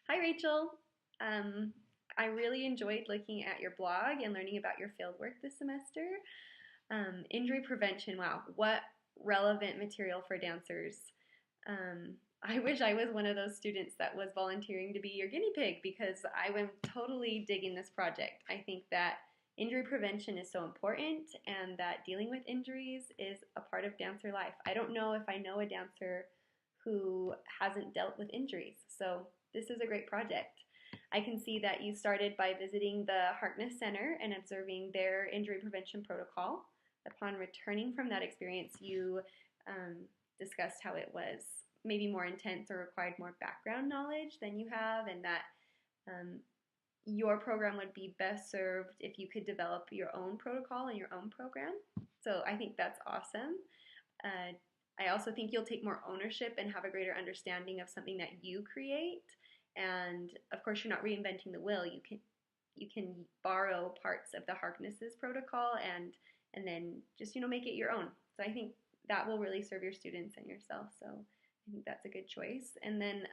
Hi, Rachel. Um, I really enjoyed looking at your blog and learning about your fieldwork this semester. Injury prevention, wow, what relevant material for dancers. I wish I was one of those students that was volunteering to be your guinea pig because I am totally digging this project. I think that injury prevention is so important and that dealing with injuries is a part of dancer life. I don't know if I know a dancer who hasn't dealt with injuries, so this is a great project. I can see that you started by visiting the Harkness Center and observing their injury prevention protocol. Upon returning from that experience, you um, discussed how it was maybe more intense or required more background knowledge than you have, and that um, your program would be best served if you could develop your own protocol and your own program. So I think that's awesome. Uh, I also think you'll take more ownership and have a greater understanding of something that you create. And of course, you're not reinventing the wheel. You can borrow parts of the Harkness's protocol and then just make it your own. So I think that will really serve your students and yourself. So I think that's a good choice. And then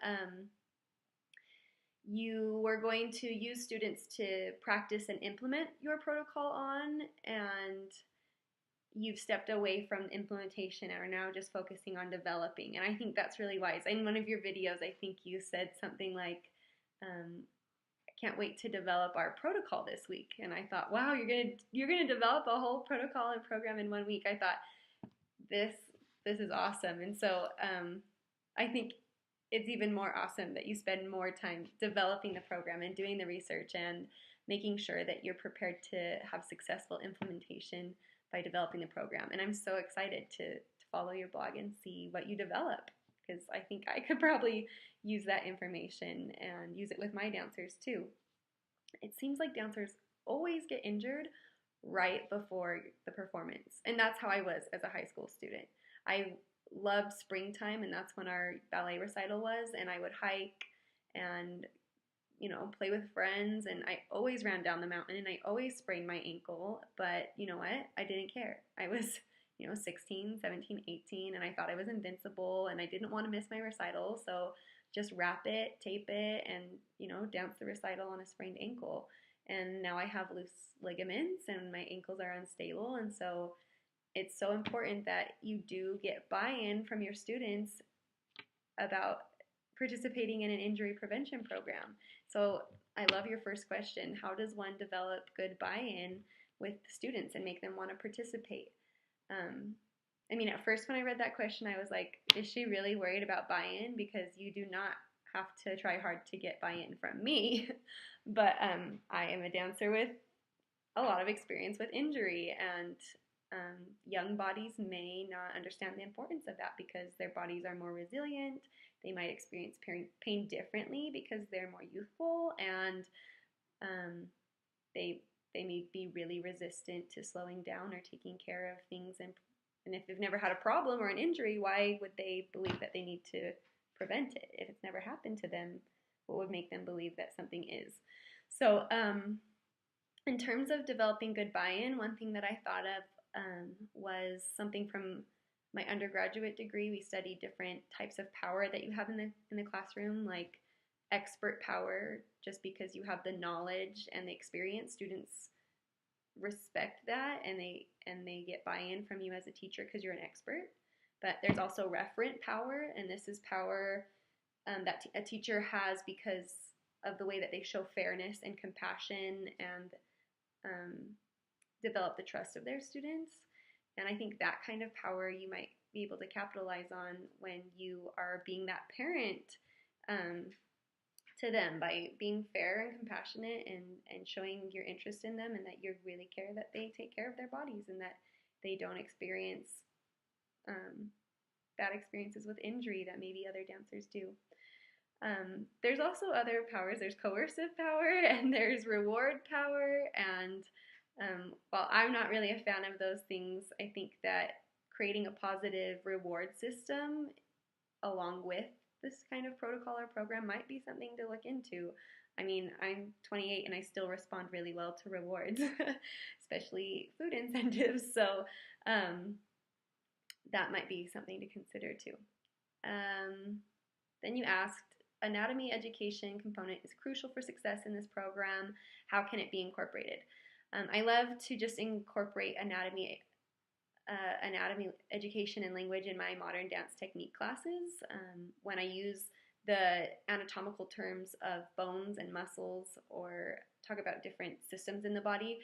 you were going to use students to practice and implement your protocol on, and you've stepped away from implementation and are now just focusing on developing. And I think that's really wise. In one of your videos, I think you said something like, I can't wait to develop our protocol this week. And I thought, wow, you're gonna develop a whole protocol and program in 1 week. I thought this this is awesome. And so I think it's even more awesome that you spend more time developing the program and doing the research and making sure that you're prepared to have successful implementation by developing the program. And I'm so excited to follow your blog and see what you develop because I think I could probably use that information and use it with my dancers too. It seems like dancers always get injured right before the performance. And that's how I was as a high school student. I loved springtime, and that's when our ballet recital was, and I would hike and play with friends, and I always ran down the mountain and I always sprained my ankle, but you know what? I didn't care. I was 16, 17, 18, and I thought I was invincible and I didn't want to miss my recital, so just wrap it, tape it, and dance the recital on a sprained ankle. And now I have loose ligaments and my ankles are unstable, and so it's so important that you do get buy-in from your students about participating in an injury prevention program. So I love your first question. How does one develop good buy-in with students and make them want to participate? At first when I read that question, I was like, is she really worried about buy-in? Because you do not have to try hard to get buy-in from me. But I am a dancer with a lot of experience with injury, and young bodies may not understand the importance of that because their bodies are more resilient. They might experience pain differently because they're more youthful, and they may be really resistant to slowing down or taking care of things. And if they've never had a problem or an injury, why would they believe that they need to prevent it? If it's never happened to them, what would make them believe that something is? So in terms of developing good buy-in, one thing that I thought of was something from my undergraduate degree. We studied different types of power that you have in the classroom, like expert power. Just because you have the knowledge and the experience, students respect that, and they get buy-in from you as a teacher because you're an expert. But there's also referent power, and this is power that a teacher has because of the way that they show fairness and compassion and develop the trust of their students. And I think that kind of power you might be able to capitalize on when you are being that parent to them by being fair and compassionate and showing your interest in them, and that you really care that they take care of their bodies and that they don't experience bad experiences with injury that maybe other dancers do. There's also other powers. There's coercive power and there's reward power. And while I'm not really a fan of those things, I think that creating a positive reward system along with this kind of protocol or program might be something to look into. I'm 28 and I still respond really well to rewards, especially food incentives. So that might be something to consider too. Then you asked anatomy education component is crucial for success in this program. How can it be incorporated? I love to just incorporate anatomy education and language in my modern dance technique classes. When I use the anatomical terms of bones and muscles or talk about different systems in the body,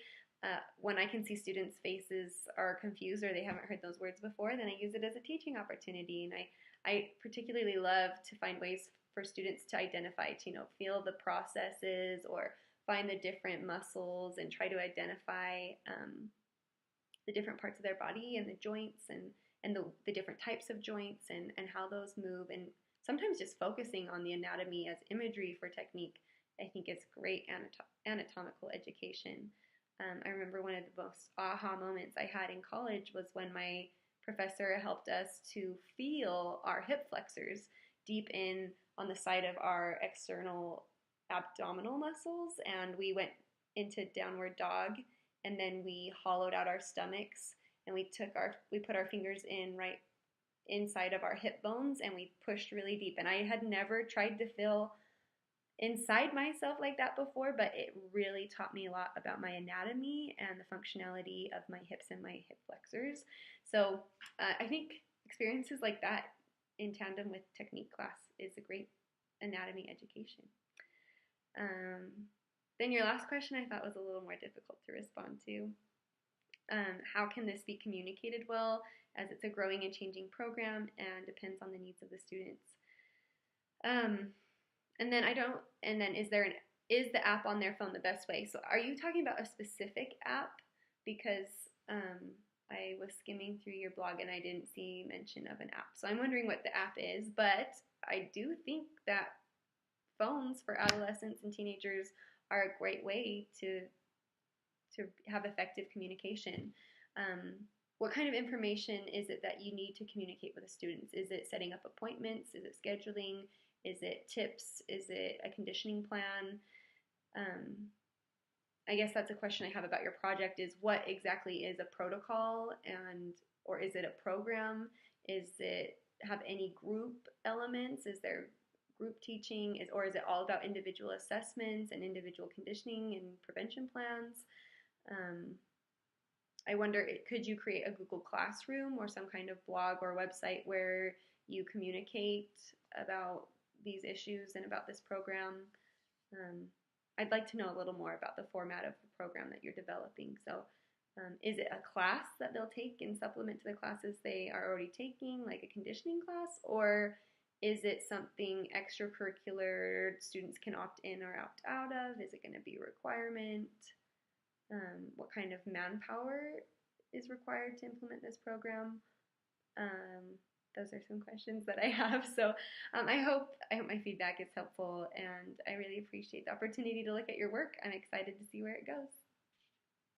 when I can see students' faces are confused or they haven't heard those words before, then I use it as a teaching opportunity. And I particularly love to find ways for students to identify, to feel the processes or find the different muscles and try to identify the different parts of their body and the joints and the different types of joints and how those move. And sometimes just focusing on the anatomy as imagery for technique, I think is great anatomical education. I remember one of the most aha moments I had in college was when my professor helped us to feel our hip flexors deep in on the side of our external abdominal muscles, and we went into downward dog, and then we hollowed out our stomachs, and we put our fingers in right inside of our hip bones, and we pushed really deep. And I had never tried to feel inside myself like that before, but it really taught me a lot about my anatomy and the functionality of my hips and my hip flexors. So I think experiences like that in tandem with technique class is a great anatomy education. Then your last question I thought was a little more difficult to respond to. How can this be communicated well, as it's a growing and changing program and depends on the needs of the students? And then is the app on their phone the best way? So are you talking about a specific app? Because I was skimming through your blog and I didn't see mention of an app. So I'm wondering what the app is, but I do think that phones for adolescents and teenagers are a great way to have effective communication. What kind of information is it that you need to communicate with the students? Is it setting up appointments? Is it scheduling? Is it tips? Is it a conditioning plan? I guess that's a question I have about your project, is what exactly is a protocol, or is it a program? Is it have any group elements? Is there group teaching, or is it all about individual assessments and individual conditioning and prevention plans? I wonder, could you create a Google Classroom or some kind of blog or website where you communicate about these issues and about this program? I'd like to know a little more about the format of the program that you're developing. So is it a class that they'll take and supplement to the classes they are already taking, like a conditioning class, or is it something extracurricular students can opt in or opt out of? Is it going to be a requirement? What kind of manpower is required to implement this program? Those are some questions that I have. So I hope my feedback is helpful, and I really appreciate the opportunity to look at your work. I'm excited to see where it goes.